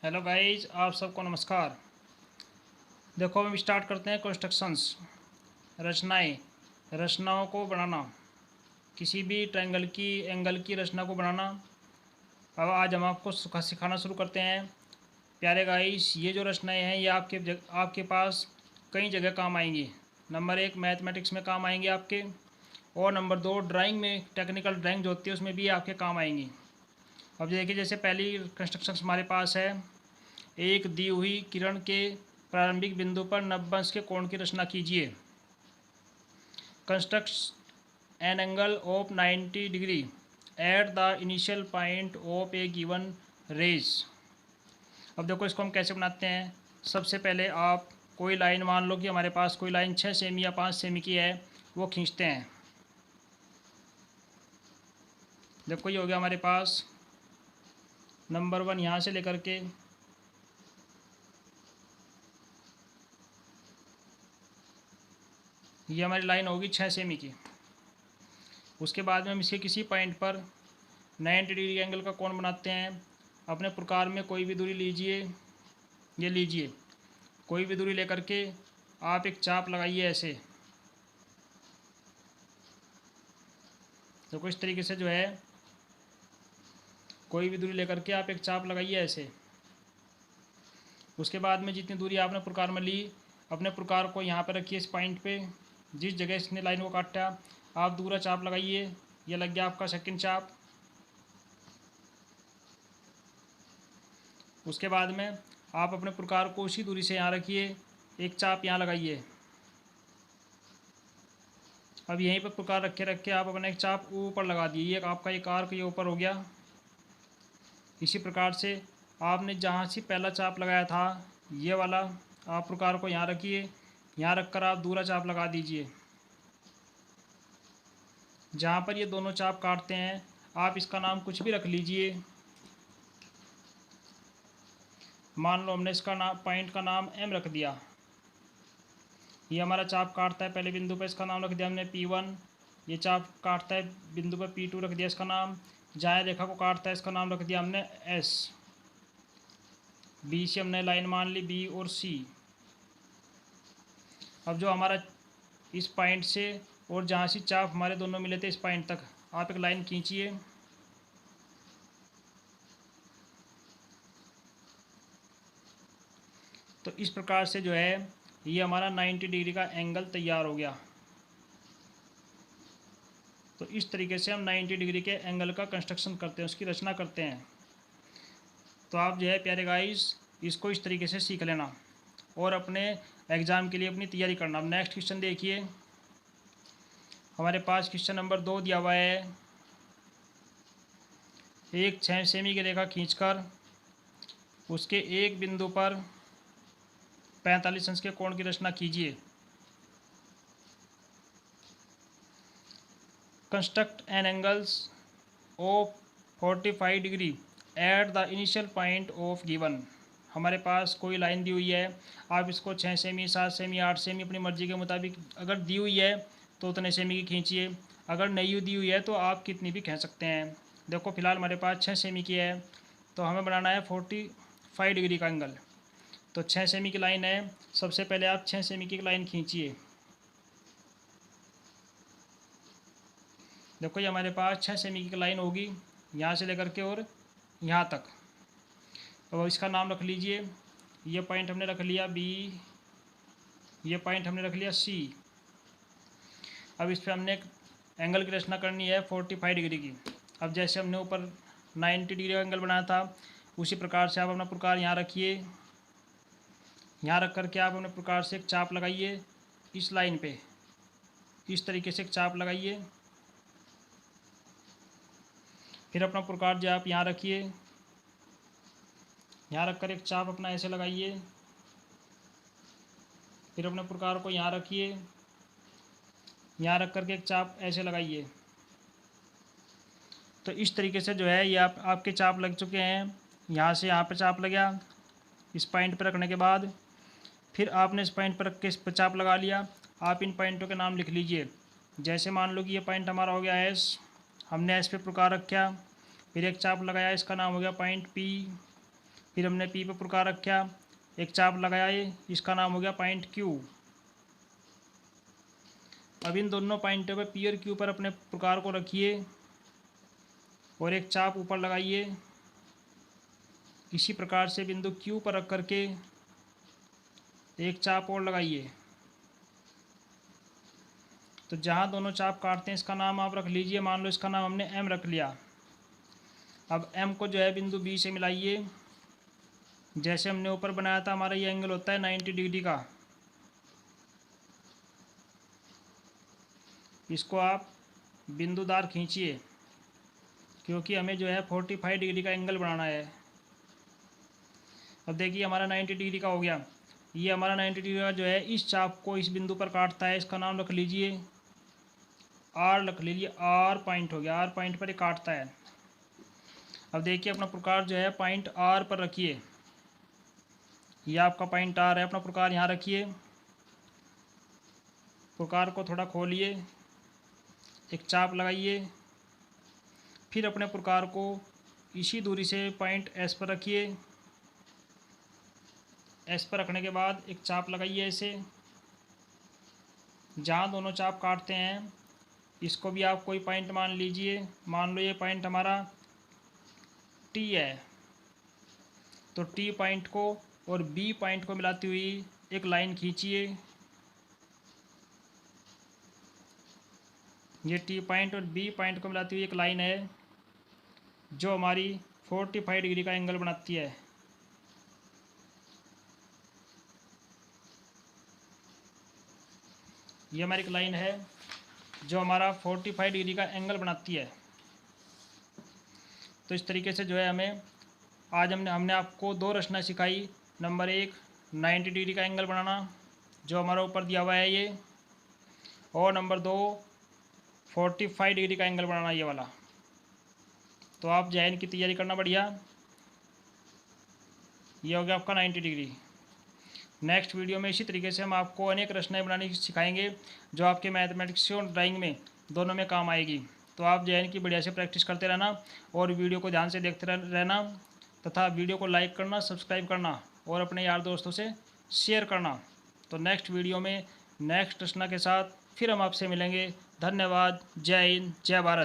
Hello guys, आप सबको नमस्कार। देखो हम स्टार्ट करते हैं कंस्ट्रक्शंस, रचनाओं को बनाना, किसी भी ट्रायंगल की एंगल की रचना को बनाना। अब आज हम आपको सिखाना शुरू करते हैं। प्यारे गाइस, ये जो रचनाएं हैं ये आपके पास कई जगह काम आएंगी। नंबर 1 मैथमेटिक्स में काम आएंगे आपके, और नंबर 2 ड्राइंग में, टेक्निकल ड्राइंग जो होती है उसमें भी आपके काम आएंगी। अब देखिए, जैसे पहली कंस्ट्रक्शंस हमारे पास है। एक दी हुई किरण के प्रारंभिक बिंदु पर 90 अंश के कोण की रचना कीजिए। Construct an angle of 90 degree at the initial point of a given ray. अब देखो इसको हम कैसे बनाते हैं। सबसे पहले आप कोई लाइन, मान लो कि हमारे पास कोई लाइन 6 सेमी या 5 सेमी की है, वो खींचते हैं। देखो ये हो गया हमारे पास नंबर 1, यहाँ से लेकर के ये हमारी लाइन होगी 6 सेमी की। उसके बाद में हम इसके किसी पॉइंट पर 90 डिग्री एंगल का कोण बनाते हैं। अपने प्रकार में कोई भी दूरी लीजिए, ये लीजिए, कोई भी दूरी लेकर के आप एक चाप लगाइए ऐसे। तो इस तरीके से जो है कोई भी दूरी लेकर के आप एक चाप लगाइए ऐसे। उसके बाद में जितनी दूरी आपने प्रकार में ली, अपने प्रकार को यहाँ पर रखिए, इस पॉइंट पे जिस जगह इसने लाइन को काटा आप दूसरा चाप लगाइए। ये लग गया आपका सेकंड चाप। उसके बाद में आप अपने प्रकार को उसी दूरी से यहाँ रखिए, एक चाप यहाँ लगाइए। अब यहीं पर प्रकार रखे रखे आप अपना एक चाप ऊपर लगा दिए। ये आपका एक आर्क ये ऊपर हो गया। इसी प्रकार से आपने जहाँ से पहला चाप लगाया था ये वाला, आप प्रकार को यहाँ रखिए, यहाँ रखकर आप दूसरा चाप लगा दीजिए। जहाँ पर ये दोनों चाप काटते हैं आप इसका नाम कुछ भी रख लीजिए। मान लो हमने इसका नाम, पॉइंट का नाम M रख दिया। ये हमारा चाप काटता है पहले बिंदु पर, इसका नाम रख दिया हमने P1। ये चाप काटता है बिंदु पर P2, रख दिया इसका नाम। जहाँ रेखा को काटता है इसका नाम रख दिया हमने S। B से हमने लाइन मान ली B और C। अब जो हमारा इस पॉइंट से और जहाँ से चाप हमारे दोनों मिले थे इस पॉइंट तक आप एक लाइन खींचिए। तो इस प्रकार से जो है ये हमारा 90 डिग्री का एंगल तैयार हो गया। तो इस तरीके से हम 90 डिग्री के एंगल का कंस्ट्रक्शन करते हैं, उसकी रचना करते हैं। तो आप जो है प्यारे गाइस इसको इस तरीके से सीख लेना और अपने एग्ज़ाम के लिए अपनी तैयारी करना। अब नेक्स्ट क्वेश्चन देखिए, हमारे पास क्वेश्चन नंबर 2 दिया हुआ है। एक 6 सेमी की रेखा खींचकर उसके एक बिंदु पर 45 अंश के कोण की रचना कीजिए। Construct N angles of 45 degree at the initial point of given. हमारे पास कोई लाइन दी हुई है, आप इसको 6 सेमी, 7 सेमी, 8 सेमी अपनी मर्ज़ी के मुताबिक, अगर दी हुई है तो उतने सेमी की खींचिए, अगर नहीं दी हुई है तो आप कितनी भी खींच सकते हैं। देखो फिलहाल हमारे पास 6 सेमी की है तो हमें बनाना है 45 डिग्री का एंगल। तो 6 सेमी की लाइन है, सबसे पहले आप 6 सेमी की लाइन खींचिए। देखो ये हमारे पास 6 सेमी की लाइन होगी, यहाँ से लेकर के और यहाँ तक। अब इसका नाम रख लीजिए। ये पॉइंट हमने रख लिया B, ये पॉइंट हमने रख लिया C। अब इस पर हमने एक एंगल की रचना करनी है 45 डिग्री की। अब जैसे हमने ऊपर 90 डिग्री का एंगल बनाया था उसी प्रकार से आप अपना प्रकार यहाँ रखिए। यहाँ रख करके आप अपने प्रकार से एक चाप लगाइए इस लाइन पे, इस तरीके से एक चाप लगाइए। फिर अपना प्रकार जो आप यहाँ रखिए, यहाँ रख कर एक चाप अपना ऐसे लगाइए। फिर अपने प्रकार को यहाँ रखिए, यहाँ रख कर के एक चाप ऐसे लगाइए। तो इस तरीके से जो है ये आपके चाप लग चुके हैं। यहाँ से यहाँ पे चाप लग गया, इस पॉइंट पर रखने के बाद फिर आपने इस पॉइंट पर रख के इस पर चाप लगा लिया। आप इन पॉइंटों के नाम लिख लीजिए। जैसे मान लो कि ये पॉइंट हमारा हो गया S, हमने S पे प्रकार रखा, फिर एक चाप लगाया, इसका नाम हो गया पॉइंट P। फिर हमने पी पर प्रकार रखा, एक चाप लगाए, इसका नाम हो गया पॉइंट क्यू। अब इन दोनों पॉइंटों पर पी और क्यू पर अपने प्रकार को रखिए और एक चाप ऊपर लगाइए। इसी प्रकार से बिंदु क्यू पर रख करके एक चाप और लगाइए। तो जहाँ दोनों चाप काटते हैं इसका नाम आप रख लीजिए, मान लो इसका नाम हमने एम रख लिया। अब एम को जो है बिंदु बी से मिलाइए। जैसे हमने ऊपर बनाया था, हमारा ये एंगल होता है 90 डिग्री का। इसको आप बिंदुदार खींचिए, क्योंकि हमें जो है 45 डिग्री का एंगल बनाना है। अब देखिए हमारा 90 डिग्री का हो गया। ये हमारा 90 डिग्री का जो है इस चाप को इस बिंदु पर काटता है, इसका नाम रख लीजिए आर, रख लीजिए आर पॉइंट हो गया। आर पॉइंट पर ये काटता है। अब देखिए अपना प्रकार जो है पॉइंट आर पर रखिए। ये आपका पॉइंट आर है, अपना प्रकार यहाँ रखिए। प्रकार को थोड़ा खोलिए, एक चाप लगाइए, फिर अपने प्रकार को इसी दूरी से पॉइंट एस पर रखिए। एस पर रखने के बाद एक चाप लगाइए ऐसे। जहाँ दोनों चाप काटते हैं इसको भी आप कोई पॉइंट मान लीजिए। मान लो ये पॉइंट हमारा टी है, तो टी पॉइंट को और बी पॉइंट को मिलाती हुई एक लाइन खींचिए। ये टी पॉइंट और बी पॉइंट को मिलाती हुई एक लाइन है जो हमारी 45 डिग्री का एंगल बनाती है। ये हमारी एक लाइन है जो हमारा 45 डिग्री का एंगल बनाती है। तो इस तरीके से जो है हमें आज हमने आपको दो रचना सिखाई। नंबर 1 90 डिग्री का एंगल बनाना जो हमारा ऊपर दिया हुआ है ये, और नंबर 2 45 डिग्री का एंगल बनाना ये वाला। तो आप जैन की तैयारी करना बढ़िया। ये हो गया आपका 90 डिग्री। नेक्स्ट वीडियो में इसी तरीके से हम आपको अनेक रचनाएं बनानी सिखाएंगे जो आपके मैथमेटिक्स और ड्राइंग में दोनों में काम आएगी। तो आप जैन की बढ़िया से प्रैक्टिस करते रहना और वीडियो को ध्यान से देखते रहना, तथा वीडियो को लाइक करना, सब्सक्राइब करना और अपने यार दोस्तों से शेयर करना। तो नेक्स्ट वीडियो में नेक्स्ट रचना के साथ फिर हम आपसे मिलेंगे। धन्यवाद। जय हिंद, जय भारत।